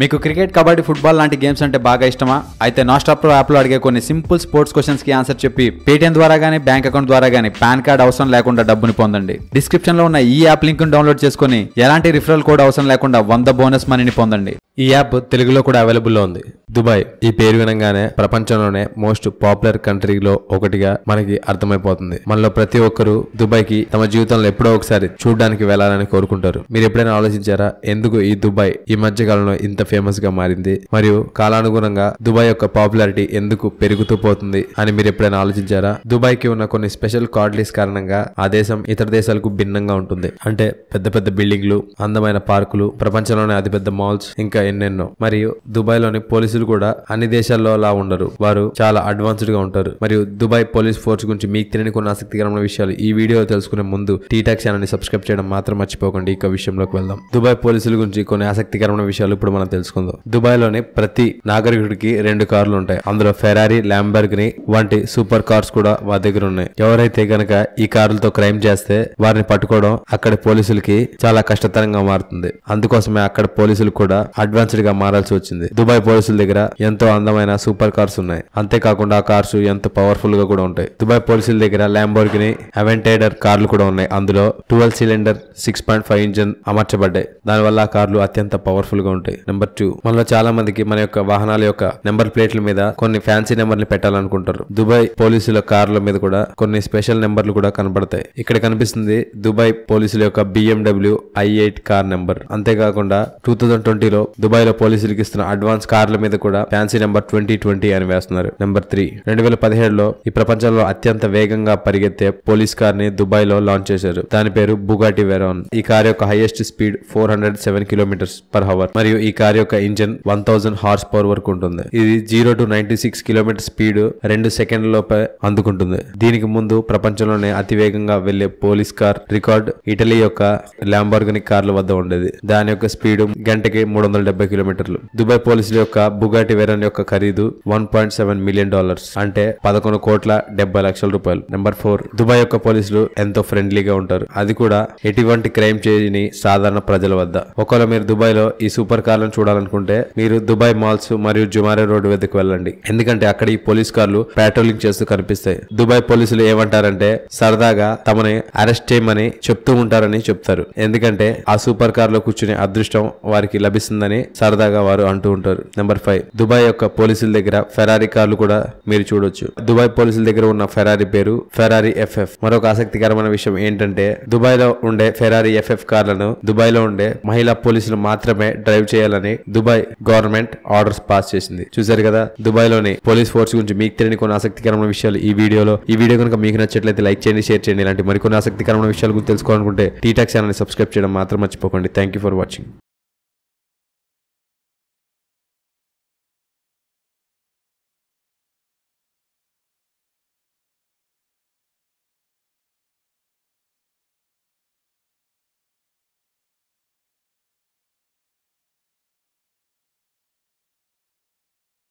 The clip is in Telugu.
మీకు క్రికెట్, కబడ్డీ, ఫుట్బాల్ లాంటి గేమ్స్ అంటే బాగా ఇష్టమా? అయితే నాస్టాప్ ప్రో యాప్లో అడిగే కొన్ని సింపుల్ స్పోర్ట్స్ క్వశ్చన్స్ కి ఆన్సర్ చెప్పి పేటిఎం ద్వారా గానీ బ్యాంక్ అకౌంట్ ద్వారా గానీ పాన్ కార్డ్ అవసరం లేకుండా డబ్బుని పొందండి. డిస్క్రిప్షన్ లో ఉన్న ఈ యాప్ లింక్ డౌన్లోడ్ చేసుకుని ఎలాంటి రిఫరల్ కోడ్ అవసరం లేకుండా 100 బోనస్ మనీని పొందండి. ఈ యాప్ తెలుగులో కూడా అవైలబుల్లో ఉంది. దుబాయ్ ఈ పేరు వినంగానే ప్రపంచంలోనే మోస్ట్ పాపులర్ కంట్రీలో ఒకటిగా మనకి అర్థమైపోతుంది. మనలో ప్రతి ఒక్కరూ దుబాయ్కి తమ జీవితంలో ఎప్పుడో ఒకసారి చూడడానికి వెళ్లాలని కోరుకుంటారు. మీరు ఎప్పుడైనా ఆలోచించారా ఎందుకు ఈ దుబాయ్ ఈ మధ్య కాలంలో ఇంత ఫేమస్ గా మారింది, మరియు కాలానుగుణంగా దుబాయ్ యొక్క పాపులారిటీ ఎందుకు పెరుగుతూ పోతుంది అని మీరు ఎప్పుడైనా ఆలోచించారా? దుబాయ్ కి ఉన్న కొన్ని స్పెషల్ కార్డ్లీస్ కారణంగా ఆ దేశం ఇతర దేశాలకు భిన్నంగా ఉంటుంది. అంటే పెద్ద పెద్ద బిల్డింగ్లు, అందమైన పార్కులు, ప్రపంచంలోనే అతిపెద్ద మాల్స్, ఇంకా ఎన్నెన్నో. మరియు దుబాయ్ లోని పోలీసులు కూడా అన్ని దేశాల్లో అలా ఉండరు. వారు చాలా అడ్వాన్స్డ్ గా ఉంటారు. మరియు దుబాయ్ పోలీస్ ఫోర్స్ గురించి మీకు తెలియని కొన్ని ఆసక్తికరమైన విషయాలు ఈ వీడియో తెలుసుకునే ముందు టీటాక్ ఛానల్ ని సబ్స్క్రైబ్ చేయడం మాత్రం మర్చిపోకండి. ఇక విషయంలోకి వెళ్దాం. దుబాయ్ పోలీసుల గురించి కొన్ని ఆసక్తికరమైన విషయాలు ఇప్పుడు మనం తెలుసుకుందాం. దుబాయ్ లోని ప్రతి నాగరికుడికి 2 కార్లు ఉంటాయి. అందులో ఫెరారీ, ల్యాంబర్గిని వంటి సూపర్ కార్స్ కూడా వారి దగ్గర ఉన్నాయి. ఎవరైతే గనక ఈ కార్లతో క్రైమ్ చేస్తే వారిని పట్టుకోవడం అక్కడి పోలీసులకి చాలా కష్టతరంగా మారుతుంది. అందుకోసమే అక్కడ పోలీసులు కూడా అడ్వాన్స్డ్ గా మారాల్సి వచ్చింది. దుబాయ్ పోలీసుల దగ్గర ఎంతో అందమైన సూపర్ కార్స్ ఉన్నాయి. అంతేకాకుండా ఆ కార్స్ ఎంతో పవర్ఫుల్ గా కూడా ఉంటాయి. దుబాయ్ పోలీసుల దగ్గర ల్యాంబోర్గిని అవెంటైడర్ కార్లు కూడా ఉన్నాయి. అందులో 12 సిలిండర్ 6.5 ఇంజన్ అమర్చబడ్డాయి. దానివల్ల ఆ కార్లు అత్యంత పవర్ఫుల్ గా ఉంటాయి. నెంబర్ 2, మనలో చాలా మందికి మన యొక్క వాహనాల యొక్క నెంబర్ ప్లేట్ల మీద కొన్ని ఫ్యాన్సీ నెంబర్లు పెట్టాలనుకుంటారు. దుబాయ్ పోలీసుల కార్ల మీద కూడా కొన్ని స్పెషల్ నెంబర్లు కూడా కనబడతాయి. ఇక్కడ కనిపిస్తుంది దుబాయ్ పోలీసుల యొక్క BMW i8 కార్ నెంబర్. అంతేకాకుండా 2020లో దుబాయ్ లో పోలీసులకు ఇస్తున్న అడ్వాన్స్ కార్ల మీద కూడా ఫ్యాన్సీ నెంబర్ 2020 అని వేస్తున్నారు. నెంబర్ 3, 2017లో ఈ ప్రపంచంలో అత్యంత వేగంగా పరిగెత్తే పోలీస్ కార్ ని దుబాయ్ లో లాంచ్ చేశారు. దాని పేరు బుగాటి వెరాన్. ఈ కార్ యొక్క హైయెస్ట్ స్పీడ్ 407 km/h మరియు ఈ కార్ యొక్క ఇంజన్ 1000 హార్స్ పవర్ వరకు ఉంటుంది. ఇది 0 to 96 km స్పీడ్ 2 సెకండ్లలోపే అందుకుంటుంది. దీనికి ముందు ప్రపంచంలోనే అతి వేగంగా వెళ్లే పోలీస్ కార్ రికార్డ్ ఇటలీ యొక్క ల్యాంబోర్గిని కార్ల వద్ద ఉండేది. దాని యొక్క స్పీడ్ గంటకి 370 కిలోమీటర్లు. దుబాయ్ పోలీసుల యొక్క బుగాటి వెరాన్ యొక్క ఖరీదు $1.7 మిలియన్, అంటే 11 కోట్ల 70 లక్షల రూపాయలు. నెంబర్ 4, దుబాయ్ యొక్క పోలీసులు ఎంతో ఫ్రెండ్లీగా ఉంటారు. అది కూడా ఎటువంటి క్రైమ్ చేయని సాధారణ ప్రజల వద్ద. ఒకవేళ మీరు దుబాయ్ లో ఈ సూపర్ కార్లను చూడాలనుకుంటే మీరు దుబాయ్ మాల్స్ మరియు జుమారే రోడ్డు వద్దకు వెళ్ళండి. ఎందుకంటే అక్కడ ఈ పోలీస్ కార్లు పెట్రోలింగ్ చేస్తూ కనిపిస్తాయి. దుబాయ్ పోలీసులు ఏమంటారంటే సరదాగా తమని అరెస్ట్ చేయమని చెప్తూ ఉంటారని చెప్తారు. ఎందుకంటే ఆ సూపర్ కార్ లో కూర్చునే అదృష్టం వారికి లభిస్తుందని సరదాగా వారు అంటూ ఉంటారు. నెంబర్ 5, దుబాయ్ యొక్క పోలీసుల దగ్గర ఫెరారీ కార్లు కూడా మీరు చూడొచ్చు. దుబాయ్ పోలీసుల దగ్గర ఉన్న ఫెరారీ పేరు ఫెరారీ FF. మరొక ఆసక్తికరమైన విషయం ఏంటంటే దుబాయ్ లో ఉండే ఫెరారీ FF కార్లను దుబాయ్ లో ఉండే మహిళా పోలీసులు మాత్రమే డ్రైవ్ చేయాలని దుబాయ్ గవర్నమెంట్ ఆర్డర్స్ పాస్ చేసింది. చూసారు కదా దుబాయ్ లోని పోలీస్ ఫోర్స్ గురించి మీకు తెలియని కొన్ని ఆసక్తికరమైన విషయాలు ఈ వీడియో కనుక మీకు నచ్చట్లయితే లైక్ చేయండి, షేర్ చేయండి. ఇలాంటి మరికొన్ని ఆసక్తికరమైన విషయాల గురించి తెలుసుకోవాలనుకుంటే టీటాక్ ఛానల్ ని సబ్స్క్రైబ్ చేయడం మాత్రం మర్చిపోకండి. Thank you for watching.